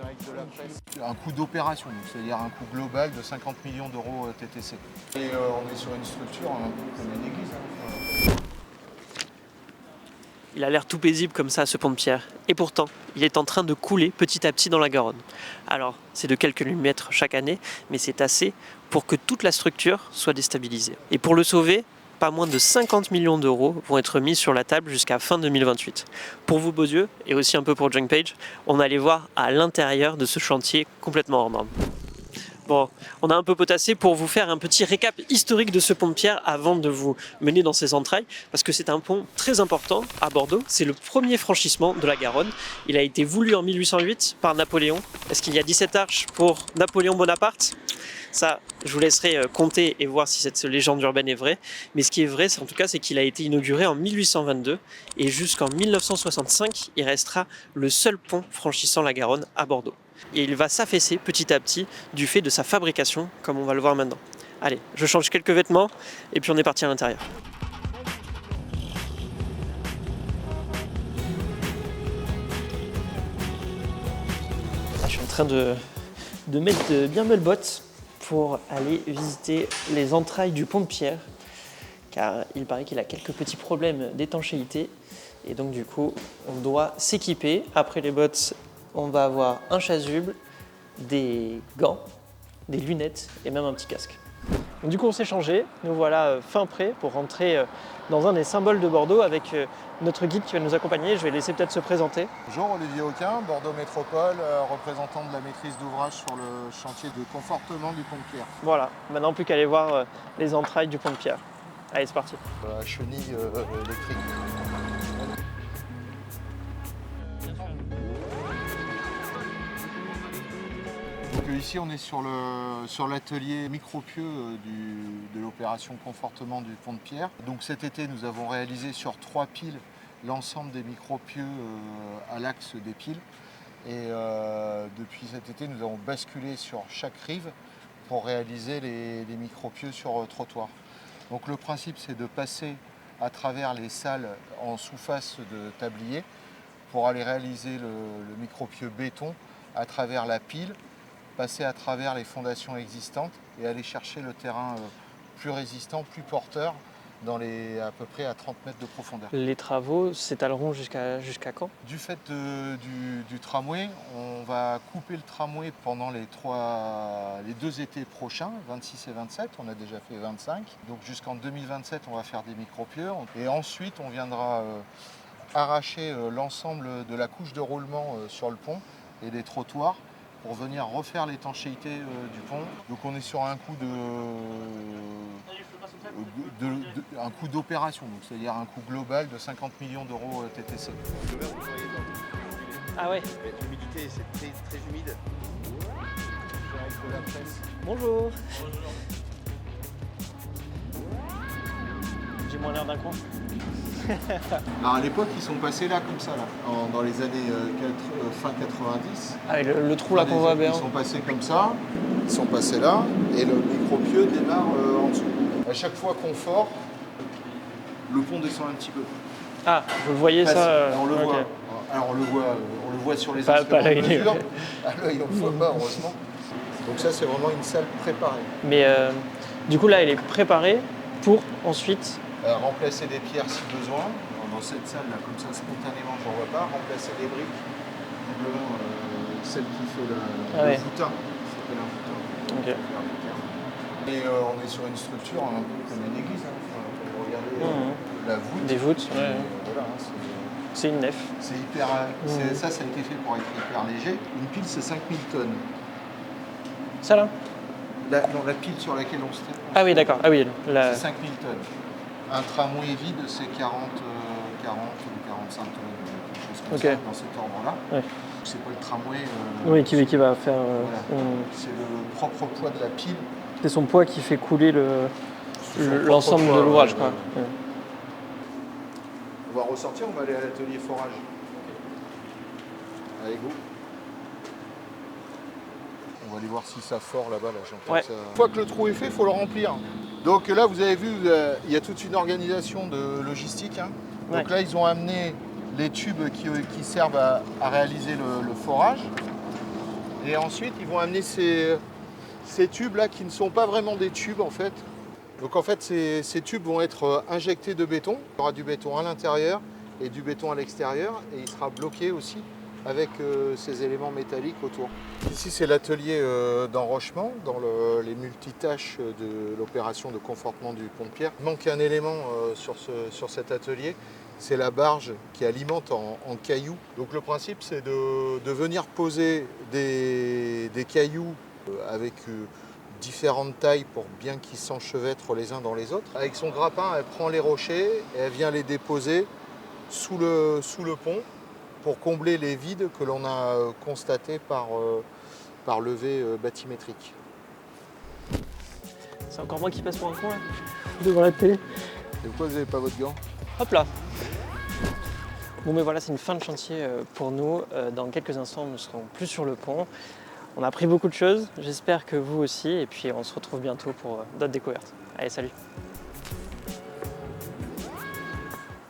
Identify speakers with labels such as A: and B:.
A: direct de la presse. Un coût d'opération, c'est-à-dire un coût global de 50 millions d'euros TTC. Et on est sur une structure comme une église.
B: Il a l'air tout paisible comme ça, ce pont de pierre. Et pourtant, il est en train de couler petit à petit dans la Garonne. Alors, c'est de quelques millimètres chaque année, mais c'est assez pour que toute la structure soit déstabilisée. Et pour le sauver, pas moins de 50 millions d'euros vont être mis sur la table jusqu'à fin 2028. Pour vous, beaux yeux, et aussi un peu pour Junk Page, on allait voir à l'intérieur de ce chantier complètement hors norme. Bon, on a un peu potassé pour vous faire un petit récap historique de ce pont de pierre avant de vous mener dans ses entrailles, parce que c'est un pont très important à Bordeaux. C'est le premier franchissement de la Garonne. Il a été voulu en 1808 par Napoléon. Est-ce qu'il y a 17 arches pour Napoléon Bonaparte ? Ça, je vous laisserai compter et voir si cette légende urbaine est vraie. Mais ce qui est vrai, en tout cas, c'est qu'il a été inauguré en 1822 et jusqu'en 1965, il restera le seul pont franchissant la Garonne à Bordeaux. Et il va s'affaisser petit à petit du fait de sa fabrication, comme on va le voir maintenant. Allez, je change quelques vêtements et puis on est parti à l'intérieur. Je suis en train de mettre bien belles bottes pour aller visiter les entrailles du pont de pierre, car il paraît qu'il a quelques petits problèmes d'étanchéité et donc du coup on doit s'équiper. Après les bottes, on va avoir un chasuble, des gants, des lunettes et même un petit casque. Donc, du coup on s'est changé, nous voilà fin prêts pour rentrer dans un des symboles de Bordeaux avec notre guide qui va nous accompagner. Je vais laisser peut-être se présenter.
A: Bonjour, Olivier Auquin, Bordeaux Métropole, représentant de la maîtrise d'ouvrage sur le chantier de confortement du pont de pierre.
B: Voilà, maintenant plus qu'à aller voir les entrailles du pont de pierre. Allez, c'est parti.
A: La chenille électrique. Donc ici on est sur l'atelier micropieux de l'opération confortement du pont de pierre. Donc cet été nous avons réalisé sur 3 piles l'ensemble des micropieux à l'axe des piles. Et depuis cet été nous avons basculé sur chaque rive pour réaliser les micropieux sur trottoir. Donc le principe c'est de passer à travers les salles en sous-face de tablier pour aller réaliser le micropieux béton à travers la pile, passer à travers les fondations existantes et aller chercher le terrain plus résistant, plus porteur, à peu près à 30 mètres de profondeur.
B: Les travaux s'étaleront jusqu'à quand ?
A: Du fait du tramway, on va couper le tramway pendant les 2 étés prochains, 26 et 27, on a déjà fait 25. Donc jusqu'en 2027, on va faire des micropieux. Et ensuite, on viendra arracher l'ensemble de la couche de roulement sur le pont et des trottoirs pour venir refaire l'étanchéité du pont. Donc on est sur un coût un coût d'opération, c'est-à-dire un coût global de 50 millions d'euros TTC.
B: Ah ouais.
C: L'humidité, c'est très humide.
A: Direct de la presse.
B: Bonjour. J'ai moins l'air d'un con.
A: Alors à l'époque, ils sont passés là, comme ça, là, dans les années fin 90.
B: Ah et le trou là qu'on voit bien.
A: Ils sont passés comme ça, ils sont passés là, et le micropieux démarre en dessous. À chaque fois qu'on fort, le pont descend un petit peu.
B: Ah, vous le voyez ça
A: On le
B: ok.
A: voit. Alors on le voit sur les
B: Pas
A: instruments
B: l'œil.
A: de mesure. À l'œil, on ne le voit pas, heureusement. Donc ça, c'est vraiment une salle préparée.
B: Mais du coup là, elle est préparée pour ensuite.
A: Remplacer des pierres si besoin. Dans cette salle, là, comme ça, spontanément, j'en vois pas. Remplacer des briques. Simplement, celle qui fait le foutin. Ça s'appelle un foutin.
B: Ok.
A: Et on est sur une structure un peu comme une église. Vous regardez la voûte.
B: Des voûtes, ouais.
A: Voilà,
B: C'est une nef.
A: c'est hyper. Ça a été fait pour être hyper léger. Une pile, c'est 5000 tonnes.
B: Ça là ?
A: La pile sur laquelle on se tient.
B: Ah oui, d'accord. Ah oui,
A: C'est 5000 tonnes. Un tramway vide, c'est 40 ou 45 tonnes, quelque chose comme ça, dans cet ordre-là.
B: Ouais.
A: C'est pas le tramway.
B: Oui, qui va faire.
A: Voilà. C'est le propre poids de la pile.
B: C'est son poids qui fait couler l'ensemble de l'ouvrage, quoi. Ouais.
A: On va ressortir, on va aller à l'atelier forage. Allez, go. On va aller voir si ça fort là-bas. Là, j'entends ça. Une fois que le trou est fait, il faut le remplir. Donc là, vous avez vu, il y a toute une organisation de logistique. Hein. Donc là, ils ont amené les tubes qui servent à réaliser le forage. Et ensuite, ils vont amener ces tubes là qui ne sont pas vraiment des tubes en fait. Donc en fait, ces tubes vont être injectés de béton. Il y aura du béton à l'intérieur et du béton à l'extérieur et il sera bloqué aussi avec ces éléments métalliques autour. Ici, c'est l'atelier d'enrochement dans les multitâches de l'opération de confortement du pont de pierre. Il manque un élément sur cet atelier, c'est la barge qui alimente en cailloux. Donc le principe, c'est de venir poser des cailloux avec différentes tailles pour bien qu'ils s'enchevêtrent les uns dans les autres. Avec son grappin, elle prend les rochers et elle vient les déposer sous le pont pour combler les vides que l'on a constatés par levée bathymétrique.
B: C'est encore moi qui passe pour un con là, devant la télé.
A: Et pourquoi vous n'avez pas votre gant?
B: Hop là. Bon mais voilà, c'est une fin de chantier pour nous. Dans quelques instants, nous serons plus sur le pont. On a appris beaucoup de choses, j'espère que vous aussi, et puis on se retrouve bientôt pour d'autres découvertes. Allez, salut!